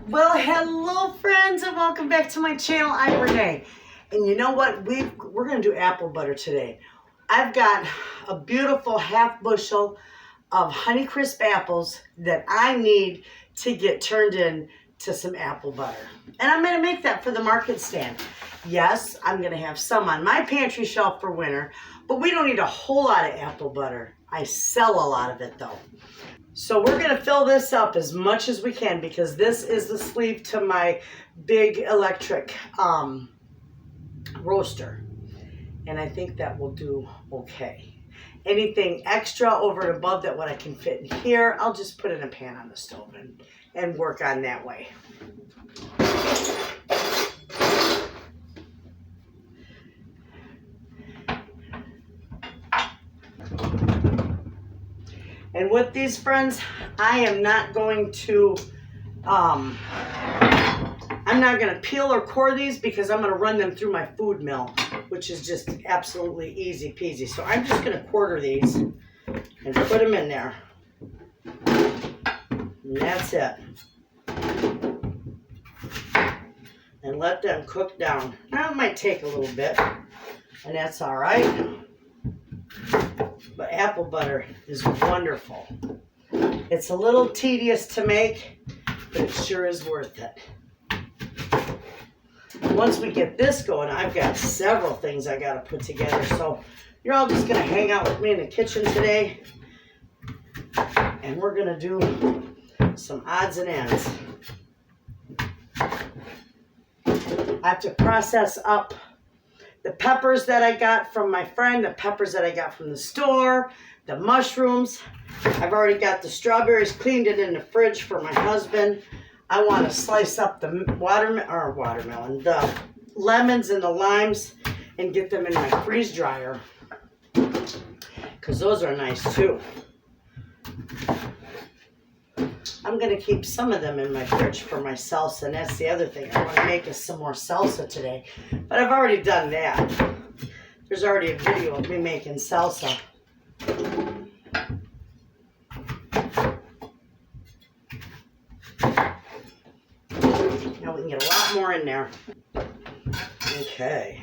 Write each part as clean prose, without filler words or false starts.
Well, hello friends and welcome back to my channel. I'm Renee. And you know what? We're going to do apple butter today. I've got a beautiful half bushel of Honeycrisp apples that I need to get turned into some apple butter. And I'm going to make that for the market stand. Yes, I'm going to have some on my pantry shelf for winter, but we don't need a whole lot of apple butter. I sell a lot of it though. So we're going to fill this up as much as we can because this is the sleeve to my big electric roaster. And I think that will do okay. Anything extra over and above that what I can fit in here, I'll just put in a pan on the stove and work on that way. And with these friends, I am not going to, I'm not going to peel or core these because I'm going to run them through my food mill, which is just absolutely easy peasy. So I'm just going to quarter these and put them in there. And that's it. And let them cook down. Now it might take a little bit, and that's all right. But apple butter is wonderful. It's a little tedious to make, but it sure is worth it. Once we get this going, I've got several things I got to put together. So you're all just going to hang out with me in the kitchen today. And we're going to do some odds and ends. I have to process up the peppers that I got from my friend, the peppers that I got from the store, the mushrooms. I've already got the strawberries cleaned and in the fridge for my husband. I want to slice up the watermelon, the lemons and the limes and get them in my freeze dryer because those are nice too. I'm going to keep some of them in my fridge for my salsa, and that's the other thing. I want to make us some more salsa today, but I've already done that. There's already a video of me making salsa. Now we can get a lot more in there. Okay.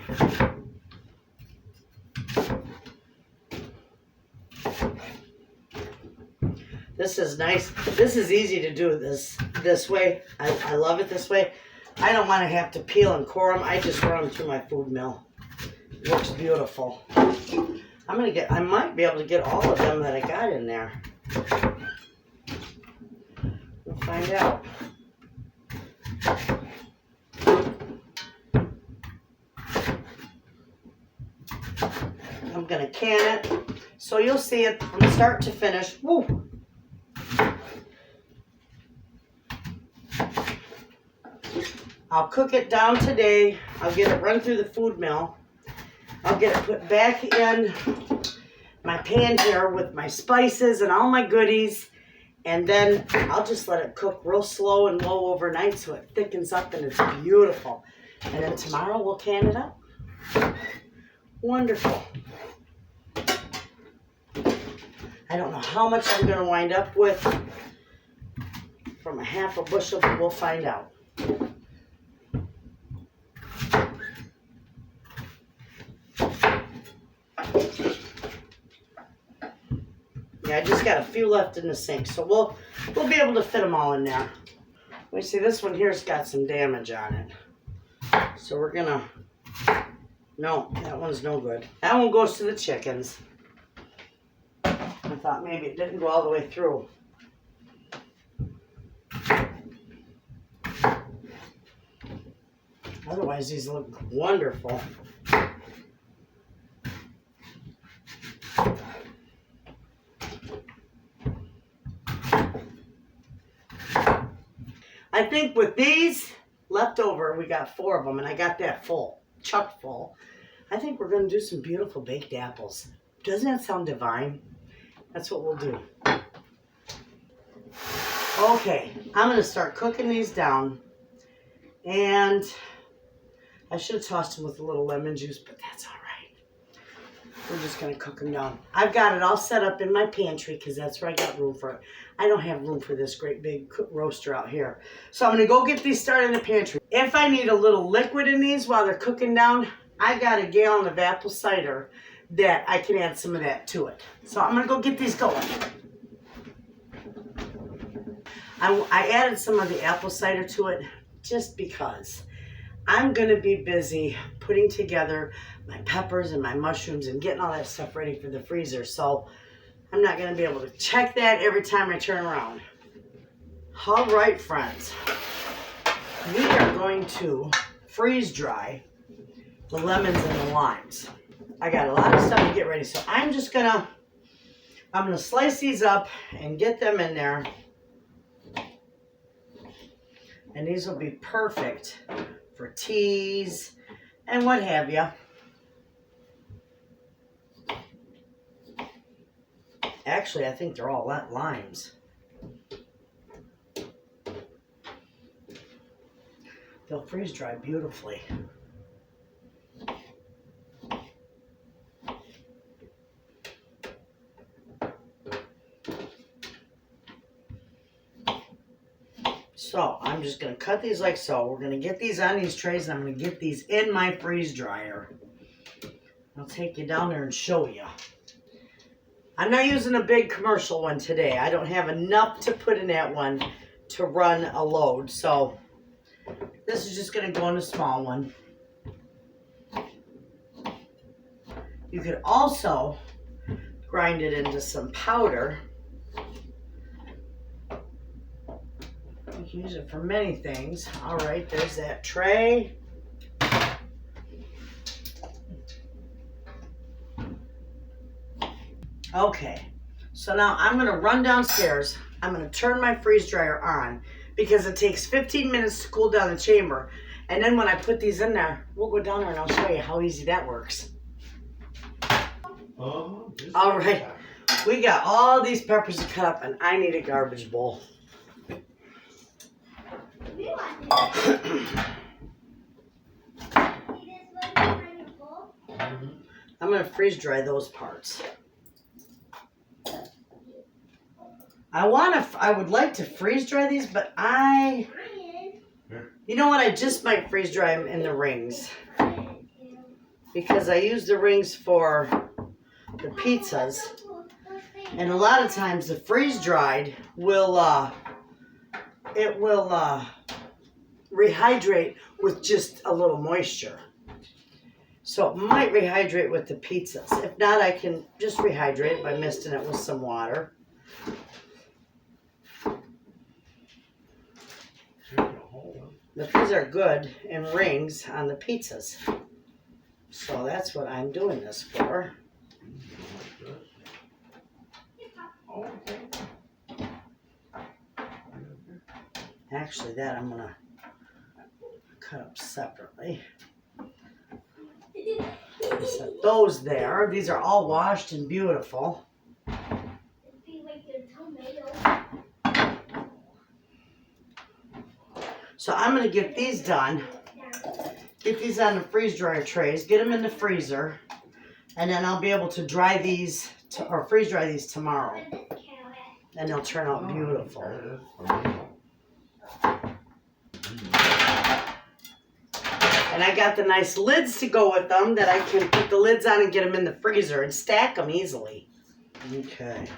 This is nice. This is easy to do this way. I love it this way. I don't want to have to peel and core them. I just run them through my food mill. It looks beautiful. I might be able to get all of them that I got in there. We'll find out. I'm going to can it so you'll see it from start to finish. Woo! I'll cook it down today. I'll get it run through the food mill. I'll get it put back in my pan here with my spices and all my goodies. And then I'll just let it cook real slow and low overnight so it thickens up and it's beautiful. And then tomorrow we'll can it up. Wonderful. I don't know how much I'm going to wind up with from a half a bushel, but we'll find out. Yeah, I just got a few left in the sink, so we'll be able to fit them all in there. Let me see, this one here's got some damage on it. So we're gonna, no, that one's no good. That one goes to the chickens. I thought maybe it didn't go all the way through. Otherwise, these look wonderful. I think with these left over, we got 4 of them, and I got that full, chuck full. I think we're going to do some beautiful baked apples. Doesn't that sound divine? That's what we'll do. Okay, I'm going to start cooking these down. And I should have tossed them with a little lemon juice, but that's all We're just going to cook them down. I've got it all set up in my pantry because that's where I got room for it. I don't have room for this great big roaster out here. So I'm going to go get these started in the pantry. If I need a little liquid in these while they're cooking down, I got a gallon of apple cider that I can add some of that to it. So I'm going to go get these going. I added some of the apple cider to it just because I'm going to be busy putting together my peppers and my mushrooms and getting all that stuff ready for the freezer. So I'm not going to be able to check that every time I turn around. All right, friends. We are going to freeze dry the lemons and the limes. I got a lot of stuff to get ready. So I'm going to slice these up and get them in there. And these will be perfect for teas and what have you. Actually, I think they're all limes. They'll freeze dry beautifully. So I'm just going to cut these like so. We're going to get these on these trays and I'm going to get these in my freeze dryer. I'll take you down there and show you. I'm not using a big commercial one today. I don't have enough to put in that one to run a load. So this is just going to go in a small one. You could also grind it into some powder. You can use it for many things. All right, there's that tray. Okay, so now I'm going to run downstairs. I'm going to turn my freeze dryer on because it takes 15 minutes to cool down the chamber. And then when I put these in there, we'll go down there and I'll show you how easy that works. All right, we got all these peppers to cut up and I need a garbage bowl. I'm going to freeze dry those parts. I would like to freeze dry these, but you know what? I just might freeze dry them in the rings because I use the rings for the pizzas, and a lot of times the freeze dried will rehydrate with just a little moisture. So it might rehydrate with the pizzas. If not, I can just rehydrate it by misting it with some water. But these are good in rings on the pizzas. So that's what I'm doing this for. Actually, that I'm going to cut up separately. Set those there. These are all washed and beautiful. So I'm going to get these done. Get these on the freeze dryer trays. Get them in the freezer. And then I'll be able to dry these, or freeze dry these tomorrow. And they'll turn out beautiful. And I got the nice lids to go with them that I can put the lids on and get them in the freezer and stack them easily. Okay.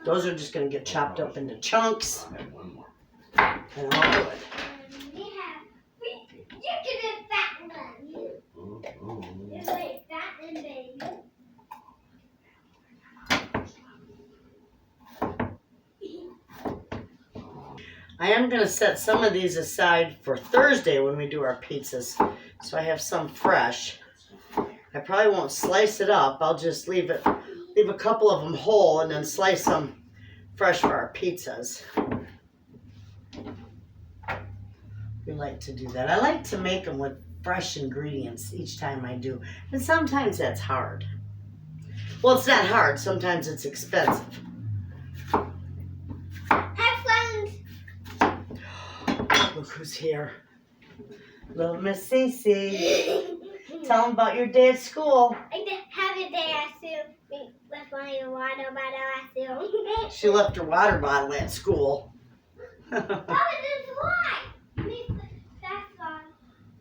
Those are just going to get chopped up into chunks. And all good. I am going to set some of these aside for Thursday when we do our pizzas, so I have some fresh. I probably won't slice it up. I'll just leave a couple of them whole and then slice them fresh for our pizzas. We like to do that. I like to make them with fresh ingredients each time I do, and sometimes that's hard. Well, it's not hard. Sometimes it's expensive. Look who's here. Little Miss Cece. Tell them about your day at school. I have day I left my water bottle at school. She left her water bottle at school. Oh, this is why. That's one.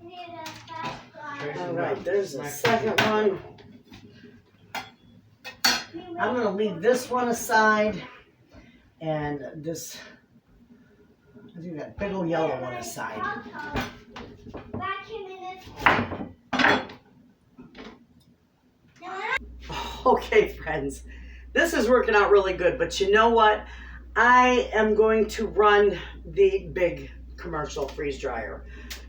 I need a fast one. All right, there's the second one. I'm going to leave this one aside. And this, I think that big old yellow one aside. Okay, friends, this is working out really good, but you know what? I am going to run the big commercial freeze dryer.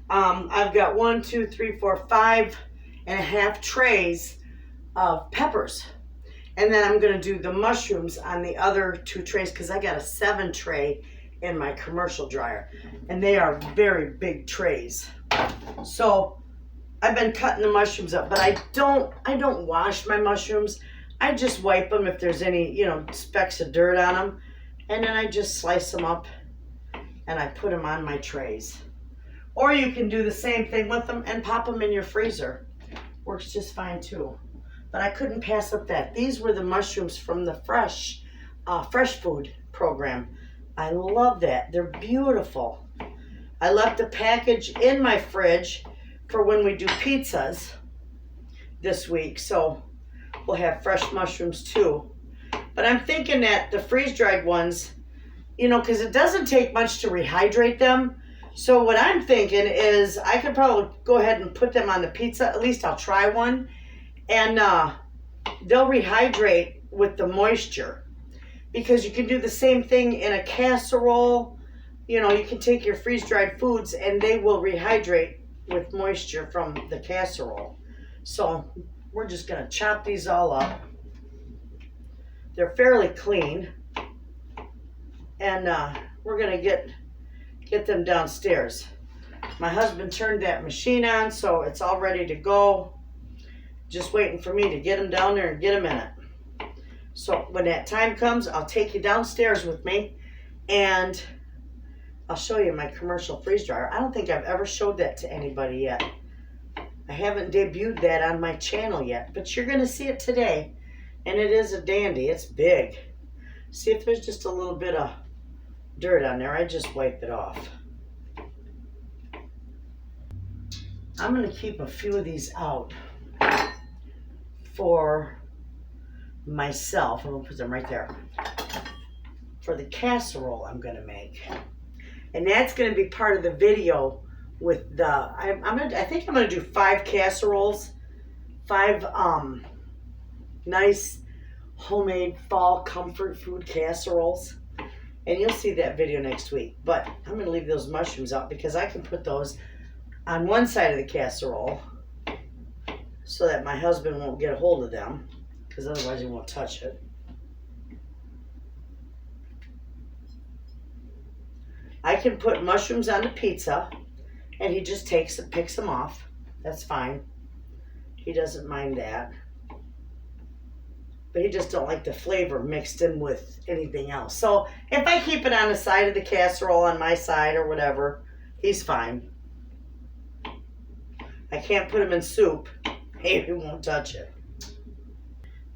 I've got 1, 2, 3, 4, 5.5 trays of peppers. And then I'm going to do the mushrooms on the other 2 trays because I got a 7 tray in my commercial dryer. And they are very big trays. So I've been cutting the mushrooms up, but I don't wash my mushrooms. I just wipe them if there's any, specks of dirt on them. And then I just slice them up and I put them on my trays. Or you can do the same thing with them and pop them in your freezer. Works just fine too. But I couldn't pass up that. These were the mushrooms from the fresh food program. I love that. They're beautiful. I left a package in my fridge for when we do pizzas this week. So we'll have fresh mushrooms too. But I'm thinking that the freeze-dried ones, because it doesn't take much to rehydrate them. So what I'm thinking is I could probably go ahead and put them on the pizza. At least I'll try one. And they'll rehydrate with the moisture. Because you can do the same thing in a casserole. You can take your freeze-dried foods and they will rehydrate with moisture from the casserole. So we're just going to chop these all up. They're fairly clean. And we're going to get them downstairs. My husband turned that machine on, so it's all ready to go. Just waiting for me to get them down there and get them in it. So when that time comes, I'll take you downstairs with me and I'll show you my commercial freeze dryer. I don't think I've ever showed that to anybody yet. I haven't debuted that on my channel yet, but you're going to see it today. And it is a dandy. It's big. See if there's just a little bit of dirt on there. I just wipe it off. I'm going to keep a few of these out for myself. I'm going to put them right there. For the casserole I'm going to make. And that's going to be part of the video with the, I think I'm going to do 5 casseroles. 5 nice homemade fall comfort food casseroles. And you'll see that video next week. But I'm going to leave those mushrooms out because I can put those on one side of the casserole so that my husband won't get a hold of them because otherwise he won't touch it. I can put mushrooms on the pizza and he just picks them off. That's fine. He doesn't mind that. But he just don't like the flavor mixed in with anything else. So if I keep it on the side of the casserole on my side or whatever, he's fine. I can't put him in soup. He won't touch it.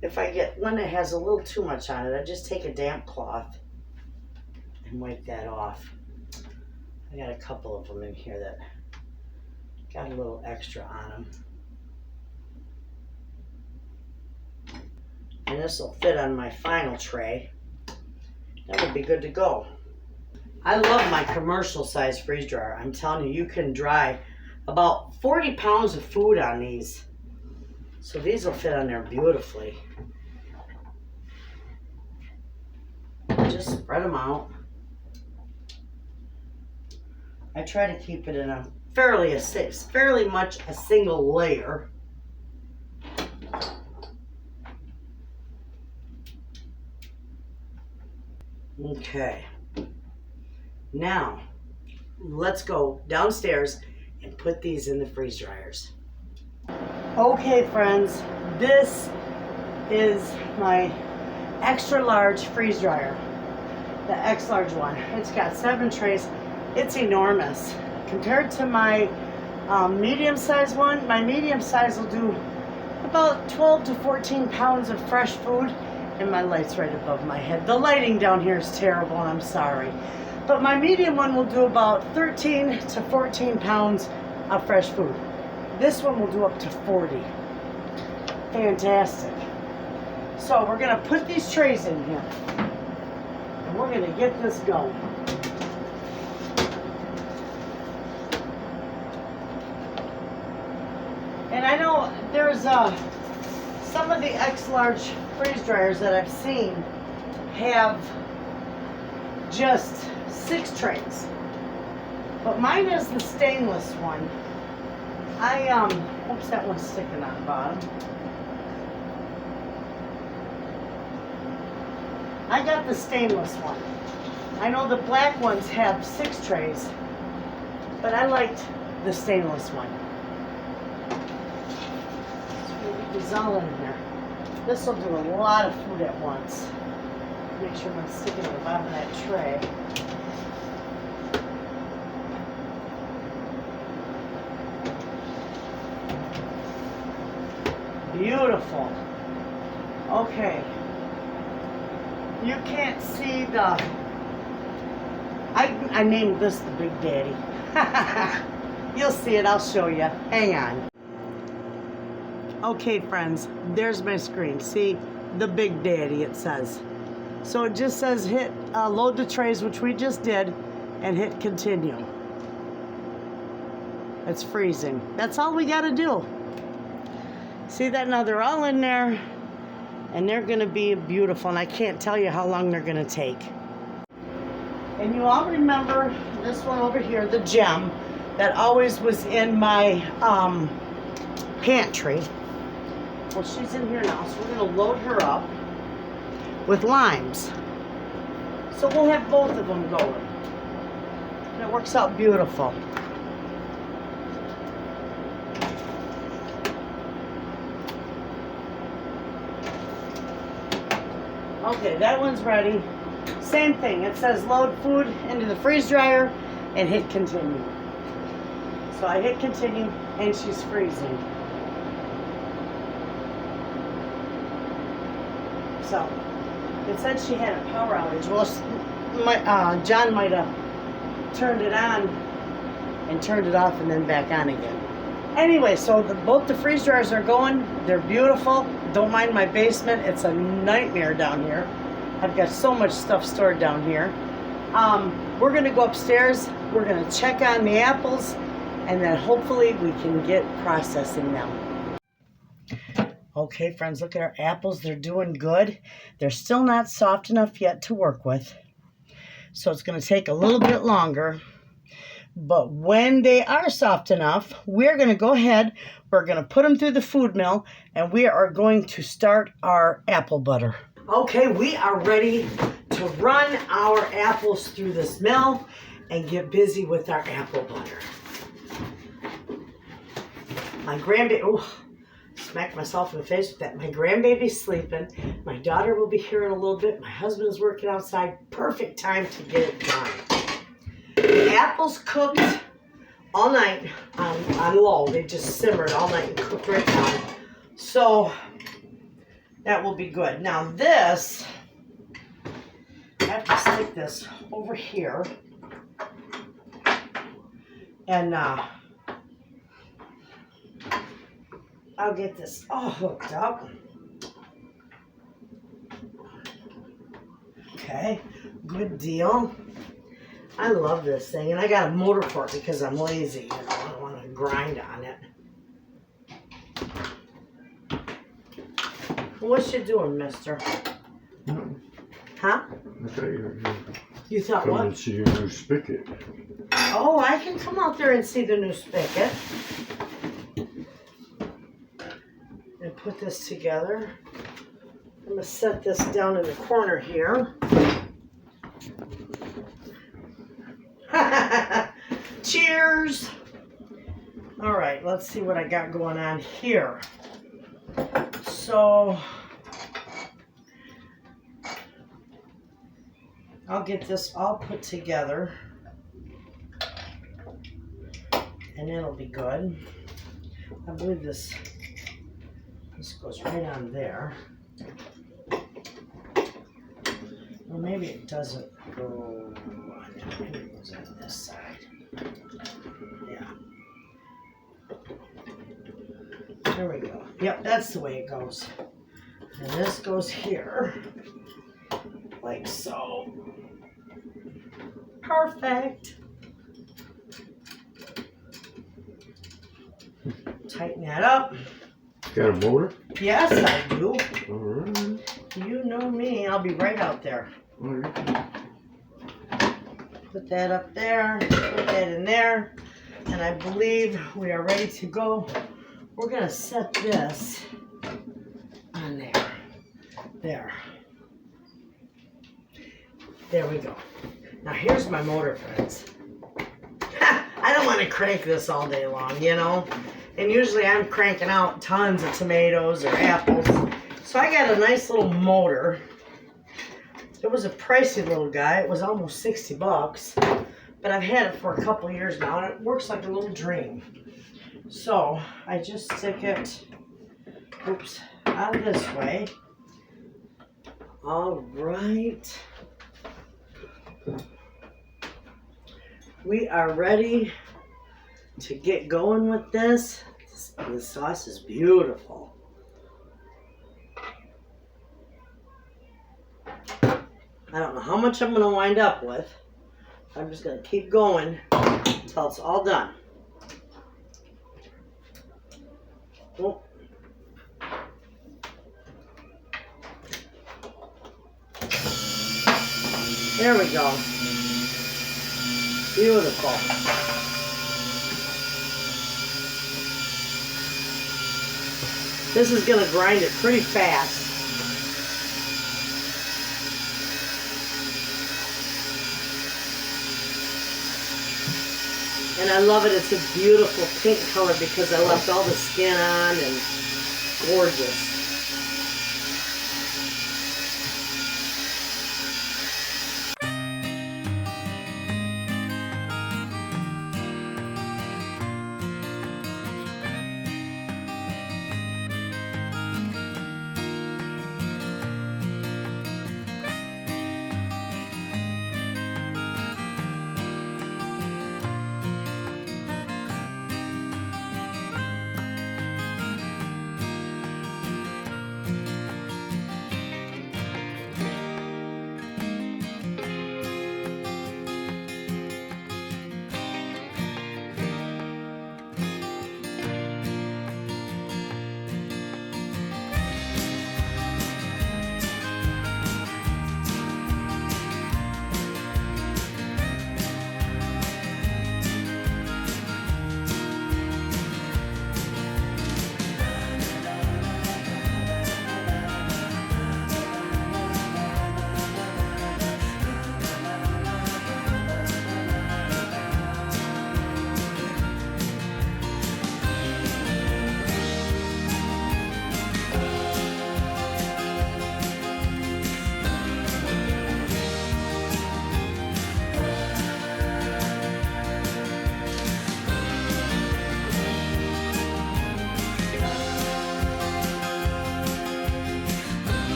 If I get one that has a little too much on it, I just take a damp cloth and wipe that off. I got a couple of them in here that got a little extra on them. And this will fit on my final tray. That would be good to go. I love my commercial size freeze dryer. I'm telling you, you can dry about 40 pounds of food on these. So these will fit on there beautifully. Just spread them out. I try to keep it in a fairly much a single layer. Okay, now let's go downstairs and put these in the freeze dryers. Okay friends, this is my extra large freeze dryer, the X large one. It's got 7 trays. It's enormous compared to my medium size one. My medium size will do about 12 to 14 pounds of fresh food. And my light's right above my head. The lighting down here is terrible, and I'm sorry. But my medium one will do about 13 to 14 pounds of fresh food. This one will do up to 40. Fantastic. So we're gonna put these trays in here. And we're gonna get this going. And I know there's some of the X-large freeze dryers that I've seen have just 6 trays. But mine is the stainless one. Oops, that one's sticking on the bottom. I got the stainless one. I know the black ones have 6 trays, but I liked the stainless one. It's all in here. This will do a lot of food at once. Make sure I'm not sticking at the bottom of that tray. Beautiful. Okay. You can't see the... I named this the Big Daddy. You'll see it. I'll show you. Hang on. Okay, friends. There's my screen. See? The Big Daddy, it says. So it just says hit load the trays, which we just did, and hit continue. It's freezing. That's all we got to do. See that? Now they're all in there, and they're going to be beautiful, and I can't tell you how long they're going to take. And you all remember this one over here, the gem, that always was in my pantry. Well, she's in here now, so we're going to load her up with limes. So we'll have both of them going. And it works out beautiful. Okay, that one's ready. Same thing. It says load food into the freeze dryer and hit continue. So I hit continue and she's freezing. So it said she had a power outage. Well, John might have turned it on and turned it off and then back on again. Anyway, so both the freeze dryers are going. They're beautiful. Don't mind my basement. It's a nightmare down here. I've got so much stuff stored down here. We're going to go upstairs. We're going to check on the apples, and then hopefully we can get processing them. Okay, friends, look at our apples. They're doing good. They're still not soft enough yet to work with. So it's going to take a little bit longer. But when they are soft enough, we're going to go ahead, we're going to put them through the food mill, and we are going to start our apple butter. Okay, we are ready to run our apples through this mill and get busy with our apple butter. My grandbaby, oh, smacked myself in the face with that. My grandbaby's sleeping. My daughter will be here in a little bit. My husband is working outside. Perfect time to get it done. The apples cooked all night on low. They just simmered all night and cooked right down. So that will be good. Now this, I have to stick this over here. And I'll get this all hooked up. Okay, good deal. I love this thing, and I got a motor for it because I'm lazy. I don't want to grind on it. What you doing, mister? Huh? I thought You thought come what? and see your new spigot. Oh, I can come out there and see the new spigot. And put this together. I'm going to set this down in the corner here. Cheers! All right, let's see what I got going on here. So, I'll get this all put together, and it'll be good. I believe this This goes right on there. Well, maybe it doesn't go on there. Maybe it goes on this side. Yeah. There we go. Yep, that's the way it goes. And this goes here, like so. Perfect. Tighten that up. Got a motor? Yes, I do. All right. You know me. I'll be right out there. All right. Put that up there. Put that in there. And I believe we are ready to go. We're going to set this on there. There. There we go. Now here's my motor, friends. I don't want to crank this all day long, you know. And usually I'm cranking out tons of tomatoes or apples. So I got a nice little motor. It was a pricey little guy. It was almost 60 bucks. But I've had it for a couple years now and it works like a little dream. So I just stick it, oops, on this way. All right. We are ready to get going with this. The sauce is beautiful. I don't know how much I'm going to wind up with. I'm just going to keep going until it's all done. Oh. There we go. Beautiful. This is going to grind it pretty fast. And I love it. It's a beautiful pink color because I left all the skin on and gorgeous.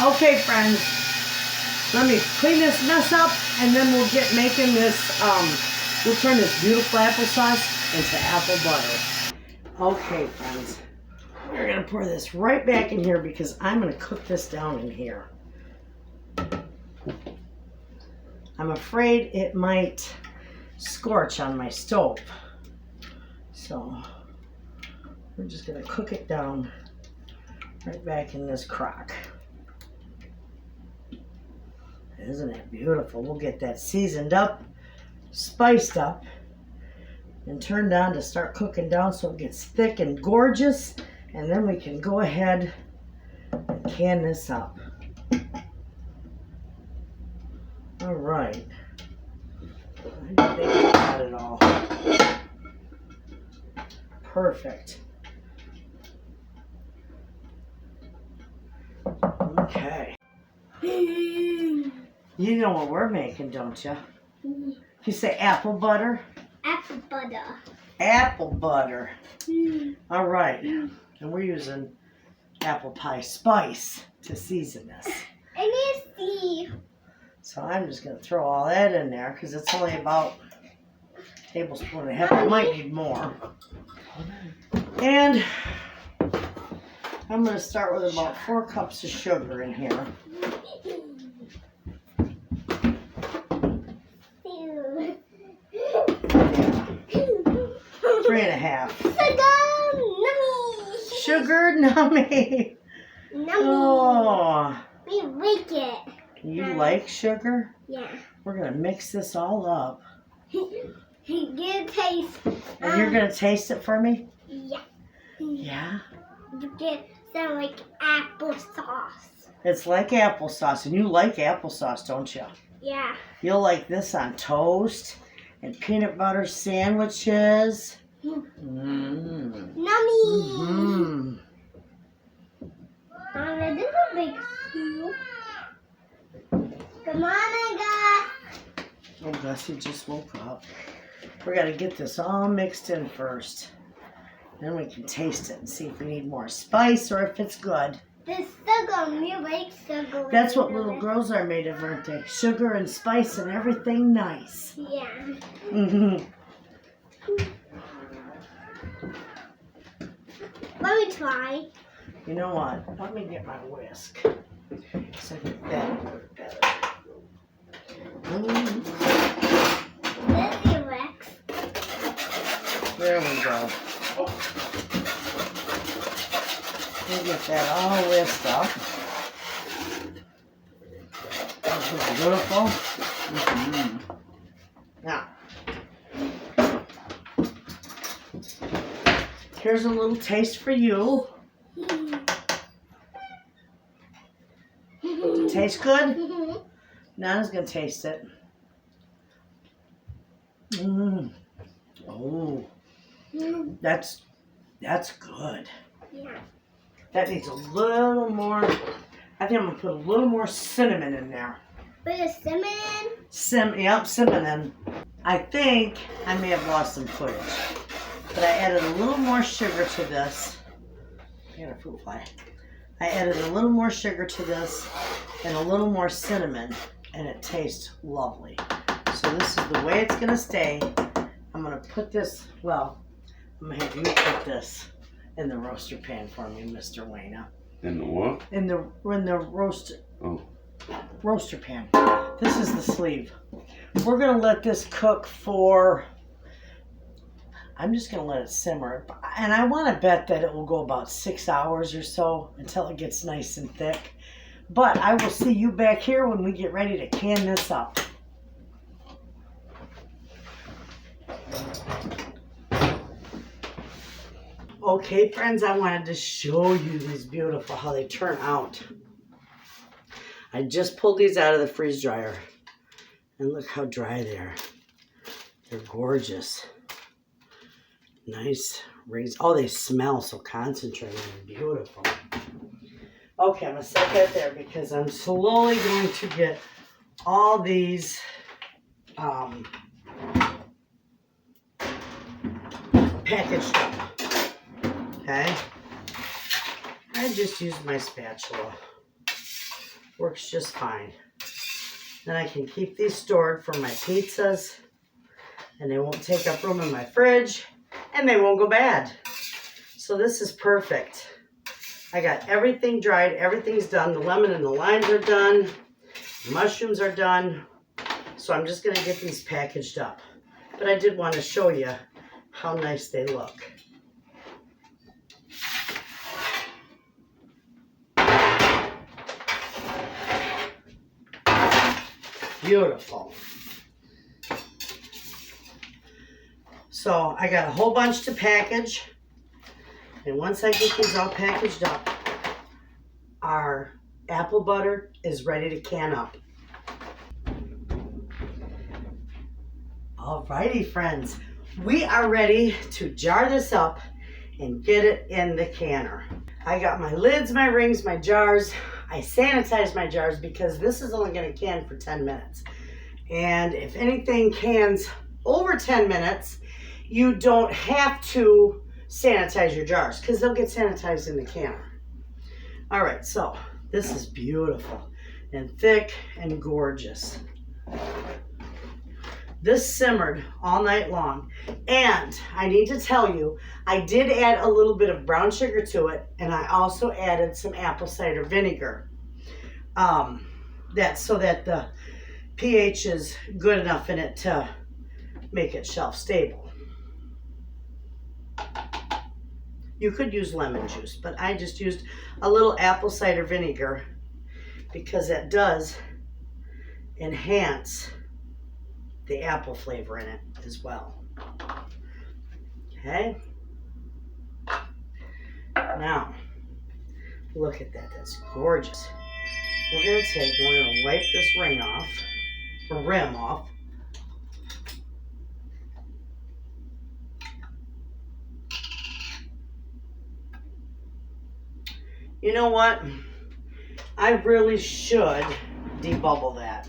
Okay, friends. Let me clean this mess up and then we'll get making this, we'll turn this beautiful applesauce into apple butter. Okay, friends. We're going to pour this right back in here because I'm going to cook this down in here. I'm afraid it might scorch on my stove. So we're just going to cook it down right back in this crock. Isn't that beautiful? We'll get that seasoned up, spiced up, and turned on to start cooking down so it gets thick and gorgeous. And then we can go ahead and can this up. All right. I think I got it all. Perfect. Okay. You know what we're making, don't you? You say apple butter? Apple butter. Apple butter. All right. And we're using apple pie spice to season this. I need to see. So I'm just going to throw all that in there because it's only about a tablespoon and a half. I might need more. And I'm going to start with about 4 cups of sugar in here. 3.5. Sugar nummy. Oh. We like it. You like sugar? Yeah. We're going to mix this all up. Get a taste. And you're going to taste it for me? Yeah. Yeah? You get some like applesauce. It's like applesauce. And you like applesauce, don't you? Yeah. You'll like this on toast and peanut butter sandwiches. Mmm. Nummy. Mmm. Mama, this is a big scoop. Come on, guys. Oh, Gussie just woke up. We got to get this all mixed in first. Then we can taste it and see if we need more spice or if it's good. This sugar, me like sugar. That's what little girls are made of, aren't they? Sugar and spice and everything nice. Yeah. Mm-hmm. Let me try. You know what? Let me get my whisk. So I get that work better. This is Rex. There we go. We'll get that all whisked up. That's beautiful. Mm-hmm. Now, here's a little taste for you. Does it taste good? Nana's gonna taste it. Mmm. Oh, that's good. Yeah. That needs a little more. I think I'm gonna put a little more cinnamon in there. With a cinnamon? Yep, cinnamon. I think I may have lost some footage, but I added a little more sugar to this. I got a fruit fly. I added a little more sugar to this and a little more cinnamon, and it tastes lovely. So this is the way it's gonna stay. I'm gonna put this, well, I'm gonna have you put this in the roaster pan for me, Mr. Wayna. In the what? In the roaster pan. This is the sleeve. We're gonna let this cook for, I'm just gonna let it simmer. And I wanna bet that it will go about 6 hours or so until it gets nice and thick. But I will see you back here when we get ready to can this up. Okay, friends, I wanted to show you these beautiful, how they turn out. I just pulled these out of the freeze dryer. And look how dry they are. They're gorgeous. Nice raised. Oh, they smell so concentrated and beautiful. Okay, I'm going to set that there because I'm slowly going to get all these packaged up. Okay, I just use my spatula. Works just fine. Then I can keep these stored for my pizzas, and they won't take up room in my fridge, and they won't go bad. So this is perfect. I got everything dried, everything's done. The lemon and the limes are done. The mushrooms are done. So I'm just gonna get these packaged up. But I did want to show you how nice they look. Beautiful. So I got a whole bunch to package. And once I get these all packaged up, our apple butter is ready to can up. Alrighty, friends. We are ready to jar this up and get it in the canner. I got my lids, my rings, my jars. I sanitize my jars because this is only going to can for 10 minutes. And if anything cans over 10 minutes, you don't have to sanitize your jars because they'll get sanitized in the canner. All right, so this is beautiful and thick and gorgeous. This simmered all night long, and I need to tell you, I did add a little bit of brown sugar to it, and I also added some apple cider vinegar. So that the pH is good enough in it to make it shelf stable. You could use lemon juice, but I just used a little apple cider vinegar because that does enhance the apple flavor in it as well. Okay. Now, look at that. That's gorgeous. We're going to take and we're going to wipe this ring off, or rim off. You know what? I really should debubble that.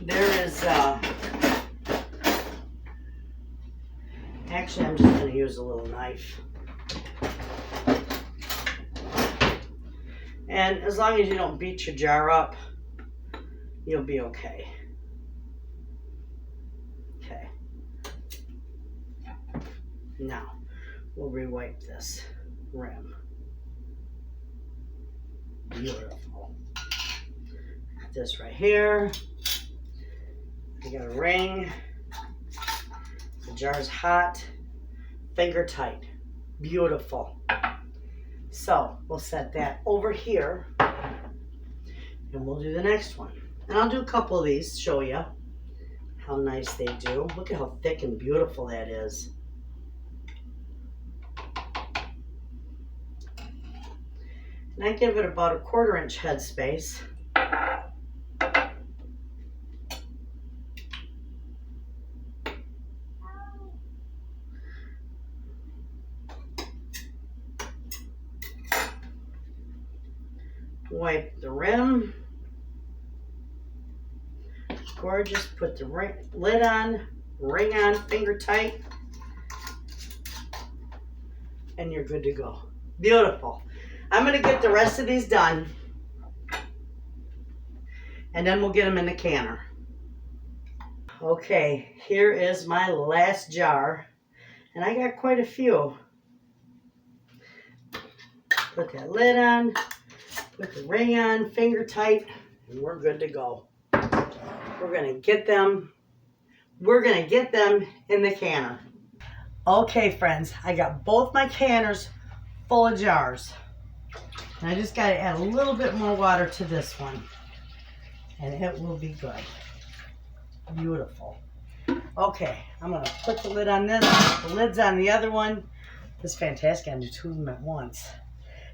There is, actually I'm just going to use a little knife. And as long as you don't beat your jar up, you'll be okay. Okay. Now, we'll rewipe this rim. Beautiful. Got this right here. I got a ring. The jar's hot. Finger tight. Beautiful. So we'll set that over here. And we'll do the next one. And I'll do a couple of these to show you how nice they do. Look at how thick and beautiful that is. And I give it about a 1/4 inch headspace. Wipe the rim. Gorgeous. Put the lid on, ring on, finger tight, and you're good to go. Beautiful. I'm going to get the rest of these done, and then we'll get them in the canner. Okay, here is my last jar, and I got quite a few. Put that lid on, put the ring on, finger tight, and we're good to go. We're going to get them in the canner. Okay, friends, I got both my canners full of jars. And I just got to add a little bit more water to this one, and it will be good. Beautiful. Okay, I'm going to put the lid on this, the lid's on the other one. This is fantastic. I can do two of them at once.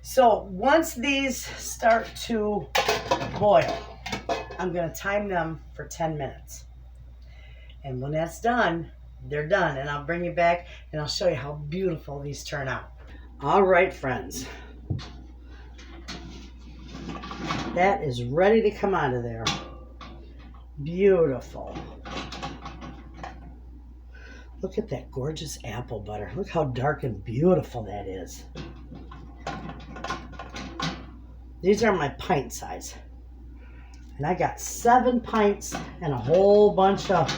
So once these start to boil, I'm going to time them for 10 minutes. And when that's done, they're done. And I'll bring you back and I'll show you how beautiful these turn out. All right, friends. That is ready to come out of there. Beautiful. Look at that gorgeous apple butter. Look how dark and beautiful that is. These are my pint size. And I got 7 pints and a whole bunch of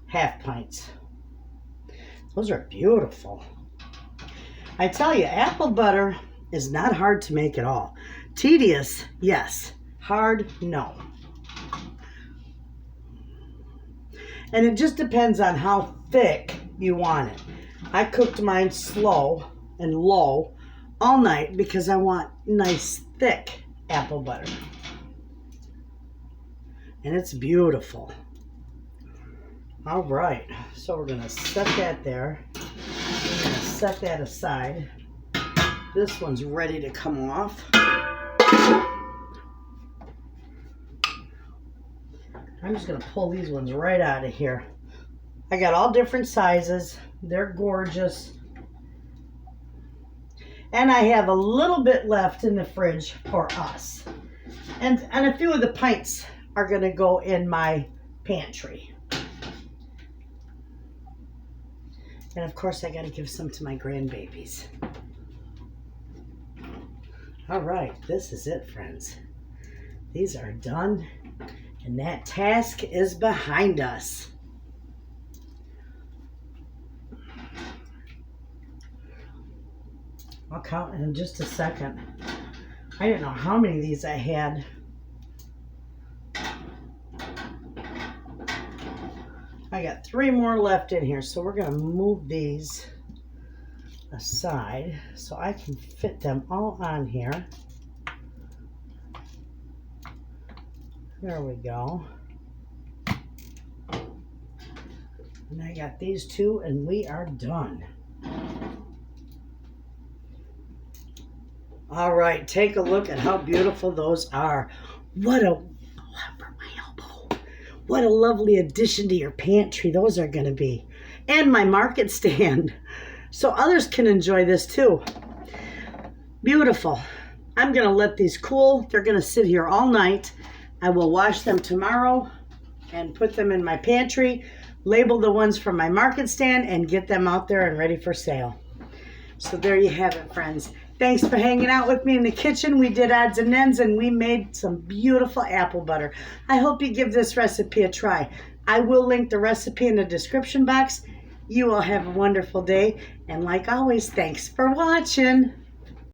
half pints. Those are beautiful. I tell you, apple butter is not hard to make at all. Tedious, yes. Hard, no. And it just depends on how thick you want it. I cooked mine slow and low all night because I want nice thick apple butter. And it's beautiful. All right, so we're gonna set that there. We're gonna set that aside. This one's ready to come off. I'm just gonna pull these ones right out of here. I got all different sizes. They're gorgeous. And I have a little bit left in the fridge for us. And a few of the pints are going to go in my pantry. And of course, I got to give some to my grandbabies. All right, this is it, friends. These are done, and that task is behind us. I'll count in just a second. I didn't know how many of these I had. I got 3 more left in here, so we're going to move these aside so I can fit them all on here. There we go. And I got these 2, and we are done. All right, take a look at how beautiful those are. What a lovely addition to your pantry those are going to be. And my market stand. So others can enjoy this too. Beautiful. I'm going to let these cool. They're going to sit here all night. I will wash them tomorrow and put them in my pantry, label the ones from my market stand, and get them out there and ready for sale. So there you have it, friends. Thanks for hanging out with me in the kitchen. We did odds and ends, and we made some beautiful apple butter. I hope you give this recipe a try. I will link the recipe in the description box. You all have a wonderful day, and like always, thanks for watching.